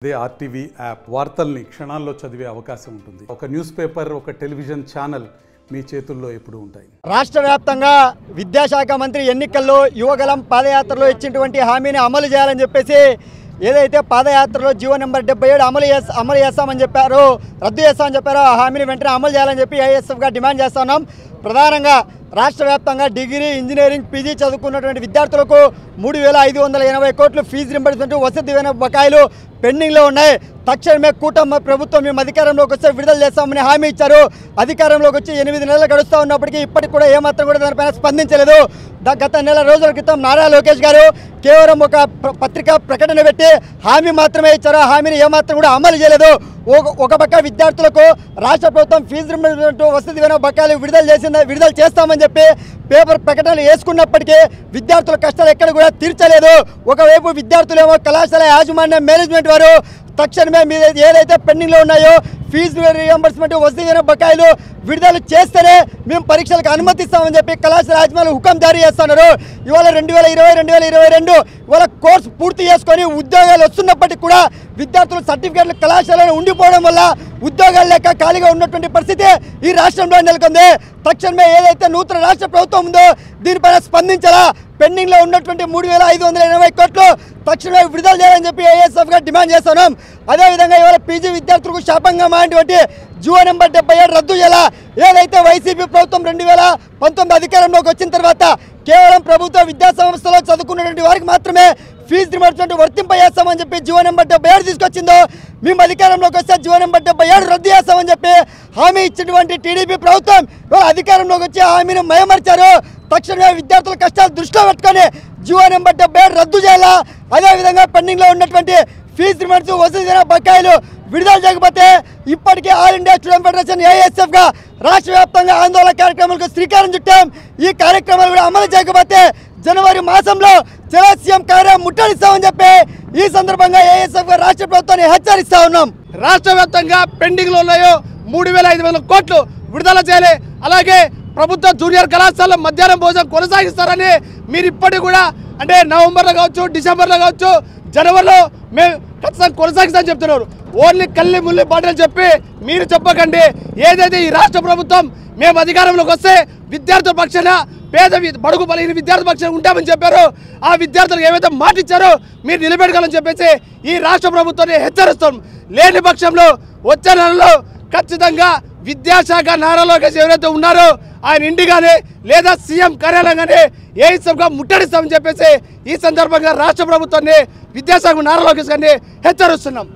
అదే RTV app వార్తల్ని క్షణాల్లో చదివే అవకాశం ఉంటుంది. ఒక న్యూస్ పేపర్, ఒక టెలివిజన్ ఛానల్ మీ చేతుల్లో ఎప్పుడు ఉంటాయి. రాష్ట్ర వ్యాప్తంగా విద్యాశాఖ మంత్రి ఎన్నికల్లో యువగలం పాదయాత్రలో ఇచ్చినటువంటి హామీని అమలు చేయాలని చెప్పేసి ఏదైతే పాదయాత్రలో జీవో నెంబర్ 77 అమలు చేస్తామని చెప్పారో, రద్దు చేస్తామని చెప్పారో ఆ హామీని వెంటనే అమలు చేయాలని చెప్పి ఐఎస్ఎఫ్గా డిమాండ్ చేస్తున్నాం. ప్రధానంగా రాష్ట్ర వ్యాప్తంగా డిగ్రీ, ఇంజనీరింగ్, పీజీ చదువుకున్నటువంటి విద్యార్థులకు 3,580 కోట్లు ఫీజు రింబర్స్మెంట్, వసతి దీవెన బకాయిలు పెండింగ్లో ఉన్నాయి. తక్షణమే కూటమి ప్రభుత్వం మేము అధికారంలోకి వస్తే విడుదల చేస్తామని హామీ ఇచ్చారు. అధికారంలోకి వచ్చి 8 నెలలు గడుస్తూ ఉన్నప్పటికీ ఇప్పటికి కూడా ఏమాత్రం కూడా దానిపైన స్పందించలేదు. గత నెల రోజుల క్రితం నారా లోకేష్ గారు కేవలం ఒక పత్రికా ప్రకటన పెట్టి హామీ మాత్రమే ఇచ్చారు. హామీని ఏమాత్రం కూడా అమలు చేయలేదు. ఒక పక్క విద్యార్థులకు రాష్ట్ర ప్రభుత్వం ఫీజు రింబర్స్మెంట్, వసతి దీవెన బకాయిలు విడుదల చేస్తామని చెప్పి పేపర్ ప్రకటనలు వేసుకున్నప్పటికీ విద్యార్థుల కష్టాలు ఎక్కడ కూడా తీర్చలేదు. ఒకవైపు విద్యార్థులేమో కళాశాల యాజమాన్య మేనేజ్మెంట్ వారు తక్షణమే మీద ఏదైతే పెండింగ్లో ఉన్నాయో ఫీజు రియంబర్స్మెంట్, వసతి దీవెన బకాయిలు విడుదల చేస్తేనే మేము పరీక్షలకు అనుమతిస్తామని చెప్పి కళాశాల యాజమాన్యాలు హుకం జారీ చేస్తున్నారు. ఇవాళ 2020-2022 ఇవాళ కోర్సు పూర్తి చేసుకొని ఉద్యోగాలు వస్తున్నప్పటికీ కూడా విద్యార్థులు సర్టిఫికేట్లు కళాశాలలో ఉండిపోవడం వల్ల ఉద్యోగాలు లేక ఖాళీగా ఉన్నటువంటి పరిస్థితి ఈ రాష్ట్రంలో నెలకొంది. తక్షణమే ఏదైతే నూతన రాష్ట్ర ప్రభుత్వం ఉందో దీనిపైన స్పందించాలా. పెండింగ్లో ఉన్నటువంటి 3,580 కోట్లు తక్షణమే విడుదల చేయాలని చెప్పి ఐఎస్ఎఫ్గా డిమాండ్ చేస్తున్నాం. అదేవిధంగా ఇవాళ పీజీ విద్యార్థులకు శాపంగా మారినటువంటి జీవో నెంబర్ 77 రద్దు చేయాలా. ఏదైతే వైసీపీ ప్రభుత్వం 2019 అధికారంలోకి వచ్చిన తర్వాత కేవలం ప్రభుత్వ విద్యా సంస్థలో చదువుకున్నటువంటి వారికి మాత్రమే ఫీజు రియంబర్స్మెంట్ వర్తింపజేస్తామని చెప్పి జీవో నెంబర్ 77 తీసుకొచ్చిందో, మేము అధికారంలోకి వస్తే జీవో నెంబర్ 77 రద్దు చేస్తామని చెప్పి హామీ ఇచ్చినటువంటి టీడీపీ ప్రభుత్వం అధికారంలోకి వచ్చి హామీని మయమర్చారు. తక్షణమే విద్యార్థుల కష్టాలు దృష్టిలో పెట్టుకొని జీవో నెంబర్ 77 రద్దు చేయాలా. అదేవిధంగా పెండింగ్లో ఉన్నటువంటి ఫీజు రియంబర్స్మెంట్, వసతి దీవెన బకాయిలు విడుదల చేయకపోతే ఇప్పటికే ఆల్ ఇండియా స్టూడెంట్ ఫెడరేషన్ ఏఐఎస్ఎఫ్గా రాష్ట్ర వ్యాప్తంగా ఆందోళన కార్యక్రమాలకు శ్రీకారం చుట్టాం. ఈ కార్యక్రమాలు కూడా అమలు చేయకపోతే జనవరి మాసంలో జలసీఎం కార్యం ముట్టడిస్తామని చెప్పి ఈ సందర్భంగా ఏఐఎస్ఎఫ్గా రాష్ట్ర ప్రభుత్వాన్ని హెచ్చరిస్తా ఉన్నాం. రాష్ట్ర వ్యాప్తంగా పెండింగ్లో ఉన్నాయో 3,500 కోట్లు విడుదల చేయాలి. అలాగే ప్రభుత్వ జూనియర్ కళాశాల మధ్యాహ్నం భోజనం కొనసాగిస్తారని మీరు ఇప్పటికి కూడా అంటే నవంబర్లో కావచ్చు, డిసెంబర్లో కావచ్చు, జనవరిలో మేము ఖచ్చితంగా కొనసాగిస్తామని చెప్తున్నారు. ఓన్లీ కల్లి ముల్లి పాటలు చెప్పి మీరు చెప్పకండి. ఏదైతే ఈ రాష్ట్ర ప్రభుత్వం మేము అధికారంలోకి వస్తే విద్యార్థుల పక్షాన, పేద బడుగు బలహీన విద్యార్థుల పక్షాన ఉంటామని చెప్పారు. ఆ విద్యార్థులకు ఏవైతే మాట ఇచ్చారో మీరు నిలబెట్టగలని చెప్పేసి ఈ రాష్ట్ర ప్రభుత్వాన్ని హెచ్చరిస్తాం. లేని పక్షంలో వచ్చే నెలలో ఖచ్చితంగా విద్యాశాఖ నారా లోకేష్ ఎవరైతే ఉన్నారో ఆయన ఇంటిగానే లేదా సీఎం కార్యాలయంగానే ఏఐఎస్ఎఫ్గా ముట్టడిస్తామని చెప్పేసి ఈ సందర్భంగా రాష్ట్ర ప్రభుత్వాన్ని, విద్యాశాఖ నారా లోకేష్ గారిని హెచ్చరిస్తున్నాం.